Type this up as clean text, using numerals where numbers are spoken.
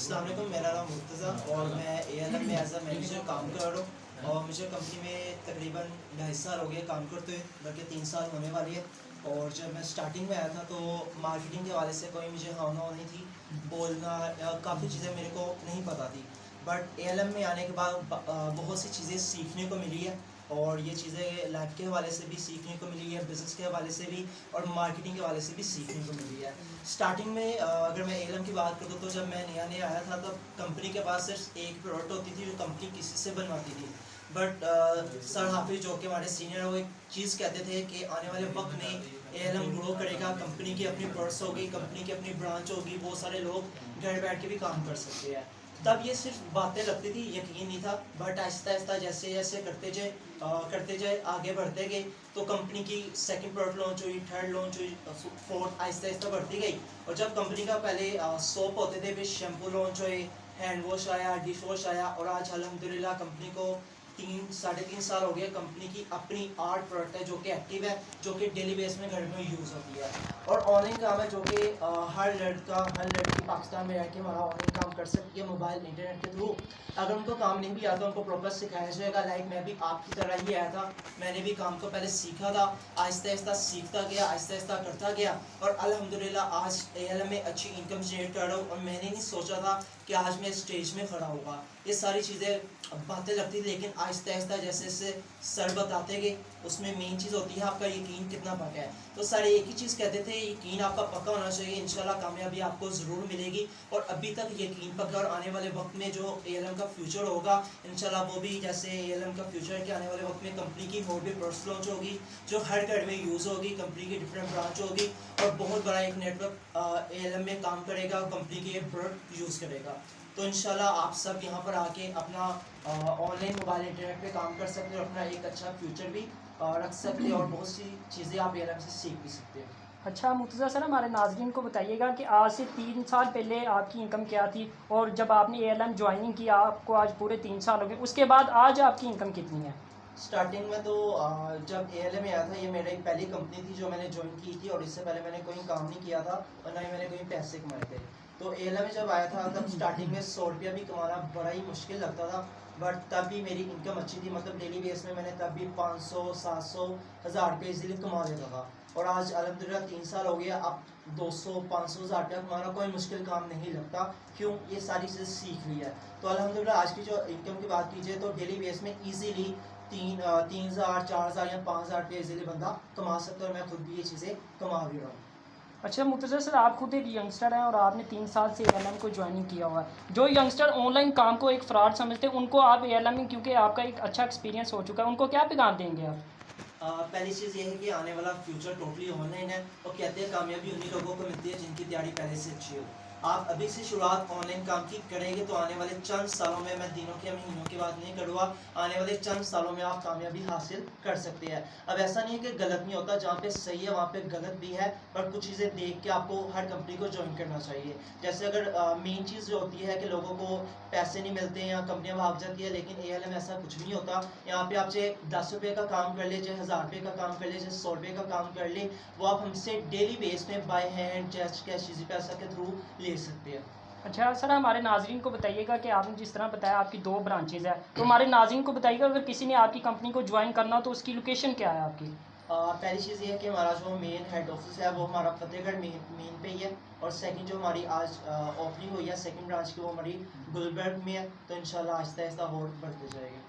अस्सलाम वालेकुम, मेरा नाम मुर्तज़ा और मैं एएलएम में एज अ मैनेजर काम कर रहा हूँ और मुझे कंपनी में तकरीबन 2.5 साल हो गए काम करते हुए, बल्कि 3 साल होने वाली है। और जब मैं स्टार्टिंग में आया था तो मार्केटिंग के हवाले से कोई मुझे हाँ ना नहीं थी, बोलना या काफ़ी चीज़ें मेरे को नहीं पता थी। बट एएलएम में आने के बाद बहुत सी चीज़ें सीखने को मिली है और ये चीज़ें लाइफ के हवाले से भी सीखने को मिली है, बिज़नेस के हवाले से भी और मार्केटिंग के हवाले से भी सीखने को मिली है। स्टार्टिंग में अगर मैं एएलएम की बात करूँ तो जब मैं नया नया आया था तब कंपनी के पास सिर्फ एक प्रोडक्ट होती थी जो कंपनी किसी से बनवाती थी। बट सर हाफिज जो कि हमारे सीनियर है वो एक चीज़ कहते थे कि आने वाले वक्त में एएलएम ग्रो करेगा, कंपनी की अपनी प्रोडक्ट्स होगी, कंपनी की अपनी ब्रांच होगी, बहुत सारे लोग घर बैठ के भी काम कर सकते हैं। तब ये सिर्फ बातें लगती थी, यकीन नहीं था। बट आहिस्ता आहिस्ता जैसे जैसे करते जाए आगे बढ़ते गए तो कंपनी की सेकंड प्रोडक्ट लॉन्च हुई, थर्ड लॉन्च हुई, फोर्थ आहिस्ता आहिस्ता बढ़ती गई। और जब कंपनी का पहले सोप होते थे, फिर शैम्पू लॉन्च हुए, हैंड वॉश आया, डिश वॉश आया और आज अल्हम्दुलिल्लाह कंपनी को 3 साढ़े 3 साल हो गए। कंपनी की अपनी 8 प्रोडक्ट है जो कि एक्टिव है, जो कि डेली बेस में घर में यूज़ होती है। और ऑनलाइन काम है जो कि हर लड़की पाकिस्तान में रह के हमारा ऑनलाइन काम कर सकती है मोबाइल इंटरनेट के थ्रू। अगर उनको काम नहीं भी आता उनको प्रॉपर सिखाया जाएगा। लाइक मैं भी आपकी तरह ही आया था, मैंने भी काम को पहले सीखा था, आहिस्ता आहिस्ता सीखता गया, आहिस्ता आहिस्ता करता गया और अल्हम्दुलिल्लाह आज एएलएम में अच्छी इनकम जनरेट कर रहा हूँ। और मैंने नहीं सोचा था कि आज मैं स्टेज में खड़ा होगा। ये सारी चीज़ें बातें लगती थी, लेकिन आहिस्ता आहिस्ता जैसे जैसे सर बताते गए उसमें मेन चीज़ होती है आपका यकीन कितना पक्का है। तो सारे एक ही चीज़ कहते थे, यकीन आपका पक्का होना चाहिए, इंशाल्लाह कामयाबी आपको ज़रूर मिलेगी। और अभी तक यकीन पक्का और आने वाले वक्त में जो एएलएम का फ्यूचर होगा इंशाल्लाह वो भी जैसे एएलएम का फ्यूचर है कि आने वाले वक्त में कंपनी की और भी प्रोडक्ट्स लॉन्च होगी जो हर घर में यूज़ होगी, कंपनी की डिफरेंट ब्रांच होगी और बहुत बड़ा एक नेटवर्क एएलएम में काम करेगा, कंपनी के प्रोडक्ट यूज़ करेगा। तो इंशाल्लाह आप सब यहाँ पर आके अपना ऑनलाइन मोबाइल इंटरनेट पे काम कर सकते हो और अपना एक अच्छा फ्यूचर भी रख सकते हैं और बहुत सी चीज़ें आप एएलएम से सीख भी सकते हो। अच्छा मुर्तज़ा सर, हमारे नाज़रीन को बताइएगा कि आज से 3 साल पहले आपकी इनकम क्या थी और जब आपने एएलएम ज्वाइनिंग किया आपको आज पूरे 3 साल हो गए, उसके बाद आज आपकी इनकम कितनी है? स्टार्टिंग में तो जब एएलएम में आया था ये मेरी पहली कंपनी थी जो मैंने ज्वाइन की थी और इससे पहले मैंने कोई काम नहीं किया था और ना ही मैंने कोई पैसे कमाए थे। तो एएलएम में जब आया था तब स्टार्टिंग में 100 रुपया भी कमाना बड़ा ही मुश्किल लगता था। बट तब भी मेरी इनकम अच्छी थी, मतलब डेली बेस में मैंने तब भी 500 700 1000 रुपये इजीली कमा लेता था। और आज अल्हम्दुलिल्लाह 3 साल हो गया, अब 200 500 1000 रुपया कमाना कोई मुश्किल काम नहीं लगता। क्यों? ये सारी चीज़ें सीख ली है। तो अल्हम्दुलिल्लाह आज की जो इनकम की बात कीजिए तो डेली बेस में ईजीली 3,000 4,000 या 5,000 रुपये इजीली बंदा कमा सकता है और मैं खुद भी ये चीज़ें कमा भी रहा हूँ। अच्छा मुर्तज़ा सर, आप खुद एक यंगस्टर हैं और आपने 3 साल से एएलएम को ज्वाइनिंग किया हुआ है। जो यंगस्टर ऑनलाइन काम को एक फ्रॉड समझते हैं उनको आप एएलएम में, क्योंकि आपका एक अच्छा एक्सपीरियंस हो चुका है, उनको क्या पैगाम देंगे आप? पहली चीज़ ये है कि आने वाला फ्यूचर टोटली ऑनलाइन है और कहते हैं कामयाबी उन्हीं लोगों को मिलती है जिनकी तैयारी पहले से अच्छी हो। आप अभी से शुरुआत ऑनलाइन काम की करेंगे तो आने वाले चंद सालों में, मैं दिनों के महीनों की बात नहीं करूँगा, आने वाले चंद सालों में आप कामयाबी हासिल कर सकते हैं। अब ऐसा नहीं है कि गलत नहीं होता, जहाँ पे सही है वहाँ पे गलत भी है, पर कुछ चीज़ें देख के आपको हर कंपनी को ज्वाइन करना चाहिए। जैसे अगर मेन चीज़ जो होती है कि लोगों को पैसे नहीं मिलते हैं या कंपनियाँ भाग जाती है, लेकिन एएलएम ऐसा कुछ नहीं होता। यहाँ पे आप चाहे 10 रुपये का काम कर ले, चाहे 1000 रुपये का काम कर ले, चाहे 100 रुपये का काम कर ले, वो आप हमसे डेली बेस में by hand just cash easy पैसा के थ्रू ले सकते हैं। अच्छा सर, हमारे नाज़रीन को बताइएगा कि आपने जिस तरह बताया आपकी 2 ब्रांचेज़ है, तो हमारे नाज़रीन को बताइएगा अगर किसी ने आपकी कंपनी को ज्वाइन करना हो तो उसकी लोकेशन क्या है आपकी? पहली चीज़ ये है कि हमारा जो मेन हेड ऑफिस है वो हमारा फतेहगढ़ मेन पे ही है। और सेकंड जो हमारी आज ओपनिंग हुई है सेकंड ब्रांच की वो हमारी गुलबर्ग में है। तो इंशाल्लाह आहिस्ता आहिस्ता और बढ़ते जाएगी।